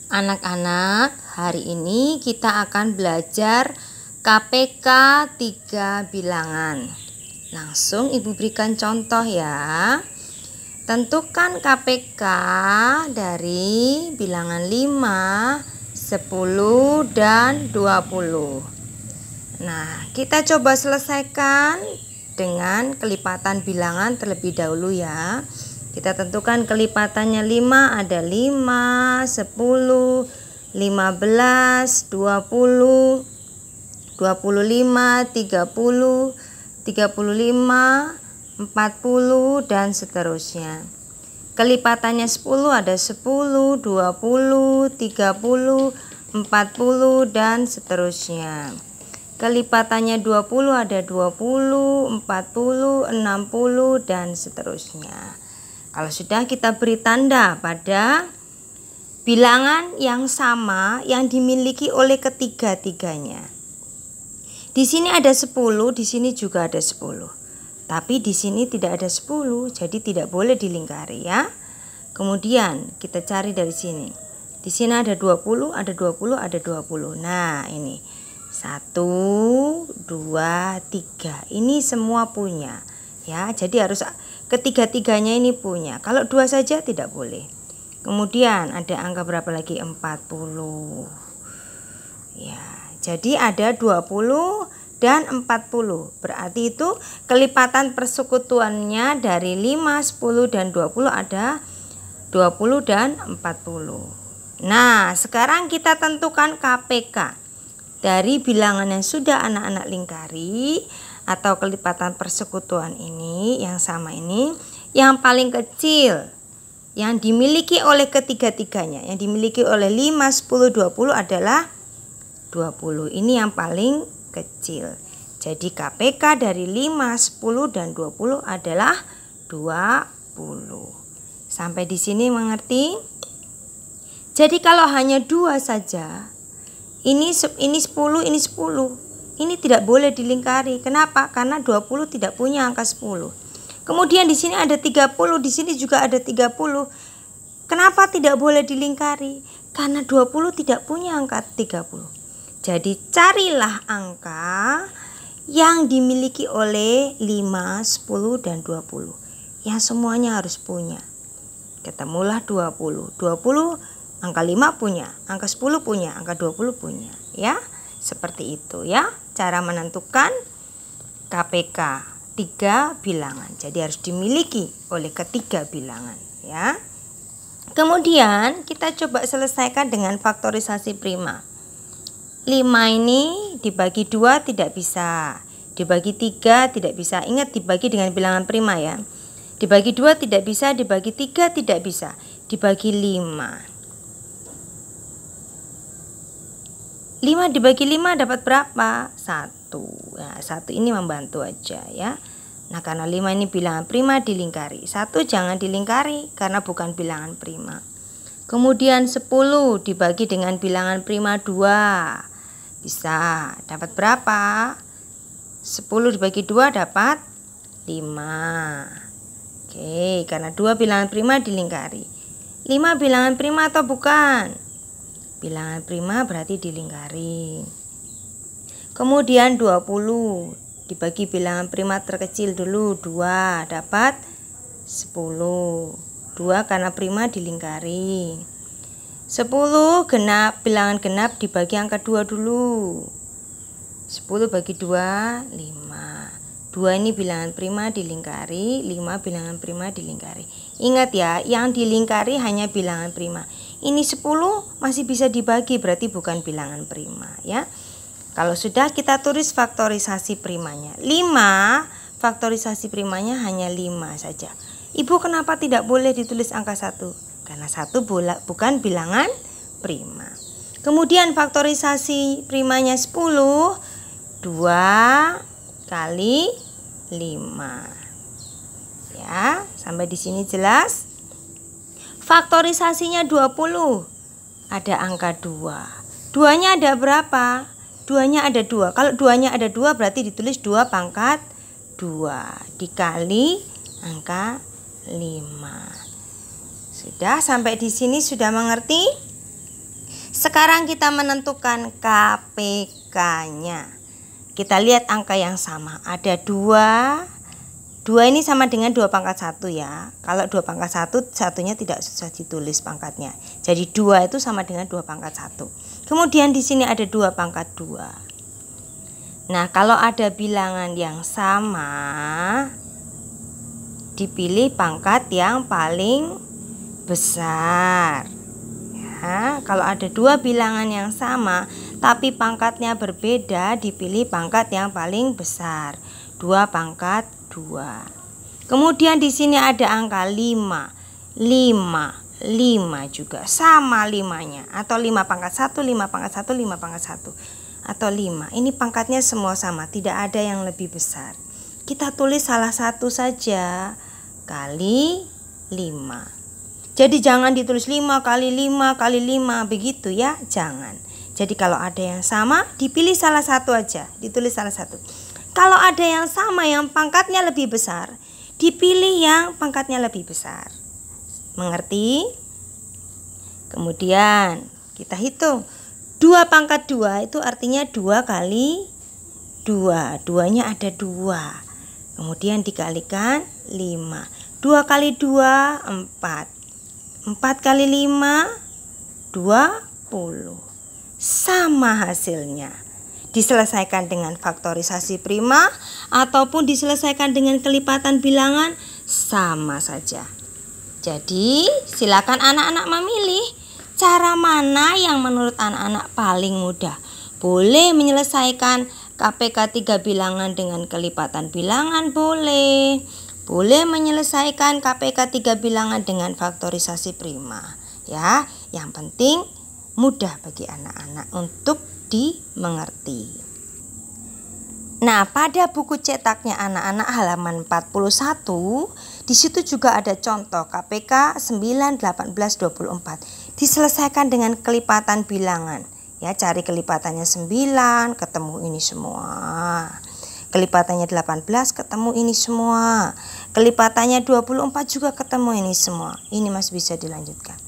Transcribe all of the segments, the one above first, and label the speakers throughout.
Speaker 1: Anak-anak, hari ini kita akan belajar KPK 3 bilangan. Langsung Ibu berikan contoh ya. Tentukan KPK dari bilangan 5, 10, dan 20. Nah, kita coba selesaikan dengan kelipatan bilangan terlebih dahulu ya. Kita tentukan kelipatannya 5, ada 5, 10, 15, 20, 25, 30, 35, 40, dan seterusnya. Kelipatannya 10 ada 10, 20, 30, 40, dan seterusnya. Kelipatannya 20 ada 20, 40, 60, dan seterusnya. Kalau sudah, kita beri tanda pada bilangan yang sama yang dimiliki oleh ketiga-tiganya. Di sini ada 10, di sini juga ada 10. Tapi di sini tidak ada 10, jadi tidak boleh dilingkari ya. Kemudian kita cari dari sini. Di sini ada 20, ada 20, ada 20. Nah, ini 1, 2, 3. Ini semua punya. Ya, jadi harus ketiga-tiganya ini punya. Kalau 2 saja tidak boleh. Kemudian ada angka berapa lagi? 40. Ya, jadi ada 20 dan 40. Berarti itu kelipatan persekutuannya dari 5, 10, dan 20 ada 20 dan 40. Nah, sekarang kita tentukan KPK dari bilangan yang sudah anak-anak lingkari atau kelipatan persekutuan ini yang sama ini, yang paling kecil yang dimiliki oleh ketiga-tiganya, yang dimiliki oleh 5, 10, 20 adalah 20. Ini yang paling kecil. Jadi KPK dari 5, 10, dan 20 adalah 20. Sampai di sini mengerti? Jadi kalau hanya 2 saja, ini 10, ini 10. Ini tidak boleh dilingkari. Kenapa? Karena 20 tidak punya angka 10. Kemudian di sini ada 30, di sini juga ada 30. Kenapa tidak boleh dilingkari? Karena 20 tidak punya angka 30. Jadi carilah angka yang dimiliki oleh 5, 10, dan 20. Yang semuanya harus punya. Ketemulah 20. 20 angka 5 punya, angka 10 punya, angka 20 punya, ya. Seperti itu ya, cara menentukan KPK 3 bilangan. Jadi harus dimiliki oleh ketiga bilangan ya. Kemudian kita coba selesaikan dengan faktorisasi prima. 5 ini dibagi 2 tidak bisa, dibagi 3 tidak bisa. Ingat, dibagi dengan bilangan prima ya. Dibagi 2 tidak bisa, dibagi 3 tidak bisa, dibagi 5. 5 dibagi 5 dapat berapa? 1. Nah, 1 ini membantu aja ya. Nah, karena 5 ini bilangan prima dilingkari. 1 jangan dilingkari karena bukan bilangan prima. Kemudian 10 dibagi dengan bilangan prima 2. Bisa. Dapat berapa? 10 dibagi 2 dapat 5. Oke, karena 2 bilangan prima dilingkari. 5 bilangan prima atau bukan? Bilangan prima berarti dilingkari. Kemudian 20 dibagi bilangan prima terkecil dulu 2 dapat 10. 2 karena prima dilingkari. 10 genap, bilangan genap dibagi angka 2 dulu. 10 bagi 2 5. 2 ini bilangan prima dilingkari, 5 bilangan prima dilingkari. Ingat ya, yang dilingkari hanya bilangan prima. Ini 10 masih bisa dibagi, berarti bukan bilangan prima ya. Kalau sudah, kita tulis faktorisasi primanya. 5, faktorisasi primanya hanya 5 saja. Ibu, kenapa tidak boleh ditulis angka 1? Karena 1 bukan bilangan prima. Kemudian faktorisasi primanya 10, 2 kali 5. Ya, sampai di sini jelas? Faktorisasinya 20. Ada angka 2. 2-nya ada berapa? 2-nya ada 2. Kalau 2-nya ada 2 berarti ditulis 2 pangkat 2 dikali angka 5. Sudah sampai di sini sudah mengerti? Sekarang kita menentukan KPK-nya. Kita lihat angka yang sama. Ada 2. 2 ini sama dengan 2 pangkat 1 ya. Kalau 2 pangkat 1, satunya tidak susah ditulis pangkatnya. Jadi 2 itu sama dengan 2 pangkat 1. Kemudian di sini ada 2 pangkat 2. Nah, kalau ada bilangan yang sama, dipilih pangkat yang paling besar. Ya, kalau ada 2 bilangan yang sama tapi pangkatnya berbeda, dipilih pangkat yang paling besar. 2 pangkat 2. Kemudian di sini ada angka 5. 5 juga sama 5-nya, atau 5 pangkat 1, 5 pangkat 1, 5 pangkat 1, atau 5. Ini pangkatnya semua sama, tidak ada yang lebih besar. Kita tulis salah satu saja, kali 5. Jadi jangan ditulis 5 kali 5 kali 5 begitu ya, jangan. Jadi kalau ada yang sama, dipilih salah satu aja, ditulis salah satu. Kalau ada yang sama yang pangkatnya lebih besar, dipilih yang pangkatnya lebih besar. Mengerti? Kemudian kita hitung. 2 pangkat 2 itu artinya 2 kali 2. 2-nya ada 2. Kemudian dikalikan 5. 2 kali 2, 4. 4 kali 5, 20. Sama hasilnya. Diselesaikan dengan faktorisasi prima ataupun diselesaikan dengan kelipatan bilangan, sama saja. Jadi silakan anak-anak memilih cara mana yang menurut anak-anak paling mudah. Boleh menyelesaikan KPK 3 bilangan dengan kelipatan bilangan, boleh. Boleh menyelesaikan KPK 3 bilangan dengan faktorisasi prima. Ya, yang penting mudah bagi anak-anak untuk dimengerti. Nah, pada buku cetaknya anak-anak halaman 41, di situ juga ada contoh KPK 9, 18, 24. Diselesaikan dengan kelipatan bilangan. Ya, cari kelipatannya 9, ketemu ini semua. Kelipatannya 18 ketemu ini semua. Kelipatannya 24 juga ketemu ini semua. Ini masih bisa dilanjutkan.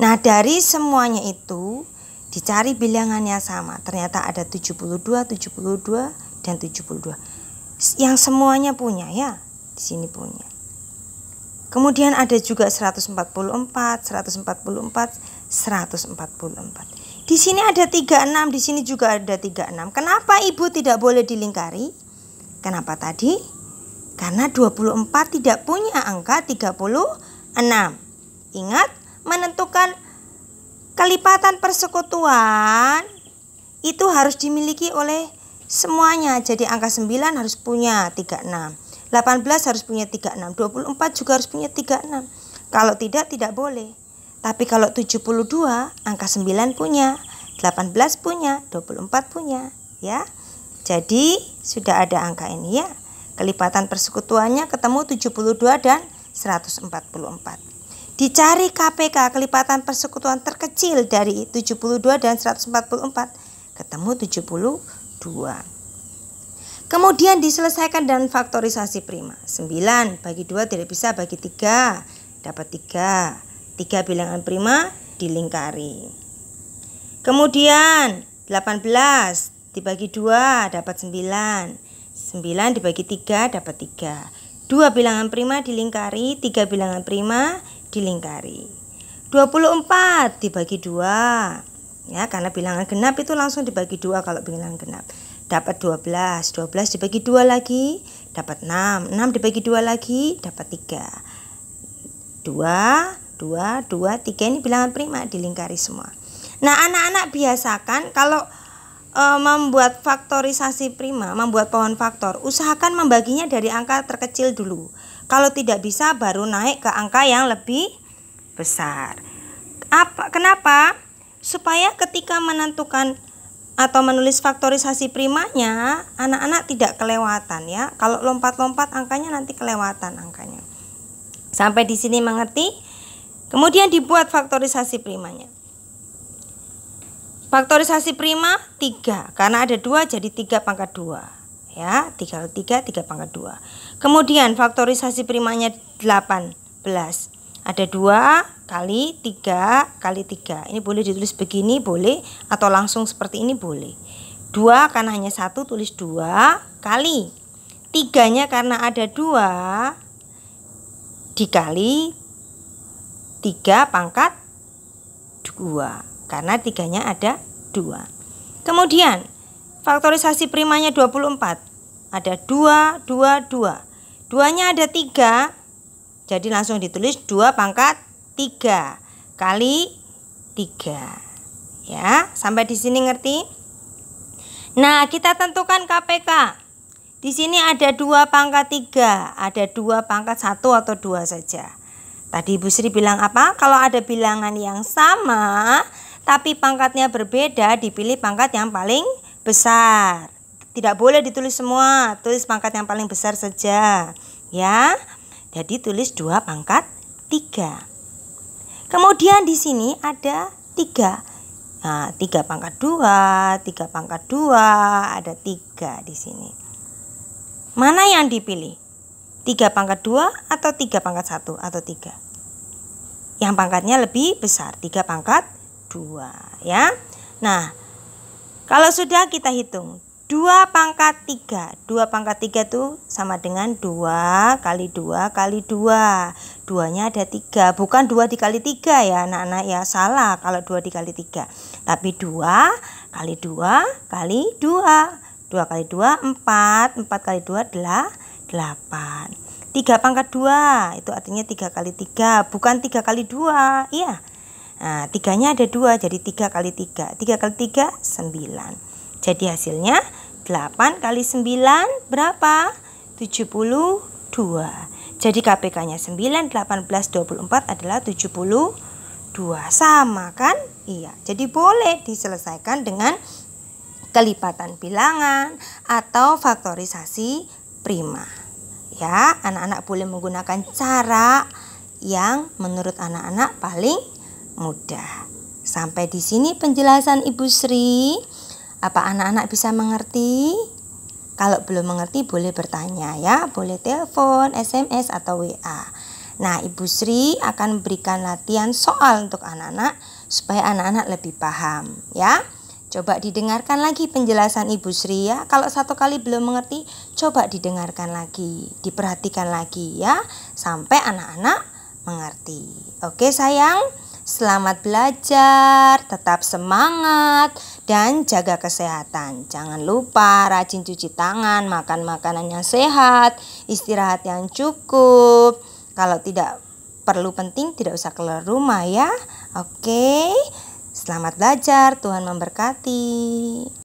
Speaker 1: Nah, dari semuanya itu dicari bilangannya sama. Ternyata ada 72, 72 dan 72. Yang semuanya punya ya. Di sini punya. Kemudian ada juga 144, 144, 144. Di sini ada 36, di sini juga ada 36. Kenapa Ibu tidak boleh dilingkari? Kenapa tadi? Karena 24 tidak punya angka 36. Ingat, menentukan kelipatan persekutuan itu harus dimiliki oleh semuanya. Jadi angka 9 harus punya 36. 18 harus punya 36. 24 juga harus punya 36. Kalau tidak boleh. Tapi kalau 72, angka 9 punya, 18 punya, 24 punya, ya. Jadi sudah ada angka ini ya. Kelipatan persekutuannya ketemu 72 dan 144. Dicari KPK kelipatan persekutuan terkecil dari 72 dan 144. Ketemu 72. Kemudian diselesaikan dengan faktorisasi prima. 9 bagi 2 tidak bisa, bagi 3 dapat 3. 3 bilangan prima dilingkari. Kemudian 18 dibagi 2 dapat 9. 9 dibagi 3 dapat 3. 2 bilangan prima dilingkari, 3 bilangan prima dilingkari. 24 dibagi 2. Ya, karena bilangan genap itu langsung dibagi 2 kalau bilangan genap. Dapat 12. 12 dibagi 2 lagi dapat 6. 6 dibagi 2 lagi dapat 3. 2, 2, 2, 3 ini bilangan prima dilingkari semua. Nah, anak-anak biasakan kalau membuat faktorisasi prima, membuat pohon faktor, usahakan membaginya dari angka terkecil dulu. Kalau tidak bisa baru naik ke angka yang lebih besar. Kenapa? Supaya ketika menentukan atau menulis faktorisasi primanya, anak-anak tidak kelewatan ya. Kalau lompat-lompat angkanya nanti kelewatan angkanya. Sampai di sini mengerti? Kemudian dibuat faktorisasi primanya. Faktorisasi prima 3, karena ada 2 jadi 3 pangkat 2. Ya, 3 kali 3, 3 pangkat 2. Kemudian faktorisasi primanya 18. Ada 2 kali 3 kali 3. Ini boleh ditulis begini, boleh, atau langsung seperti ini boleh. 2 karena hanya 1, tulis 2 kali. 3-nya karena ada 2 dikali 3 pangkat 2. Karena 3-nya ada 2. Kemudian faktorisasi primanya 24. Ada 2, 2, 2. 2-nya ada 3. Jadi langsung ditulis 2 pangkat 3 kali 3. Ya, sampai di sini ngerti? Nah, kita tentukan KPK. Di sini ada 2 pangkat 3, ada 2 pangkat 1 atau 2 saja. Tadi Ibu Sri bilang apa? Kalau ada bilangan yang sama, tapi pangkatnya berbeda, dipilih pangkat yang paling besar. Tidak boleh ditulis semua, tulis pangkat yang paling besar saja. Ya. Jadi tulis 2 pangkat 3. Kemudian di sini ada 3. Nah, 3 pangkat 2, 3 pangkat 2, ada 3 di sini. Mana yang dipilih? 3 pangkat 2 atau 3 pangkat 1 atau 3? Yang pangkatnya lebih besar, 3 pangkat 2, ya. Nah, kalau sudah kita hitung 2 pangkat 3. 2 pangkat 3 itu sama dengan 2 kali 2 kali 2. 2-nya ada 3. Bukan 2 dikali 3 ya anak-anak ya. Salah kalau 2 dikali 3. Tapi 2 kali 2 kali 2. 2 kali 2 4. 4 kali 2 adalah 8. 3 pangkat 2 itu artinya 3 kali 3. Bukan 3 kali 2. Iya. Nah 3-nya ada 2. Jadi 3 kali 3. 3 kali 3 9. Jadi hasilnya 8 kali 9 berapa? 72. Jadi KPK-nya 9, 18, 24 adalah 72. Sama kan? Iya. Jadi boleh diselesaikan dengan kelipatan bilangan atau faktorisasi prima. Ya, anak-anak boleh menggunakan cara yang menurut anak-anak paling mudah. Sampai di sini penjelasan Ibu Sri. Apa anak-anak bisa mengerti? Kalau belum mengerti boleh bertanya ya, boleh telepon, SMS atau WA. Nah, Ibu Sri akan memberikan latihan soal untuk anak-anak supaya anak-anak lebih paham ya. Coba didengarkan lagi penjelasan Ibu Sri ya. Kalau satu kali belum mengerti, coba didengarkan lagi, diperhatikan lagi ya, sampai anak-anak mengerti. Oke sayang. Selamat belajar, tetap semangat, dan jaga kesehatan. Jangan lupa rajin cuci tangan, makan makanan yang sehat, istirahat yang cukup. Kalau tidak perlu penting, tidak usah keluar rumah ya. Oke, selamat belajar, Tuhan memberkati.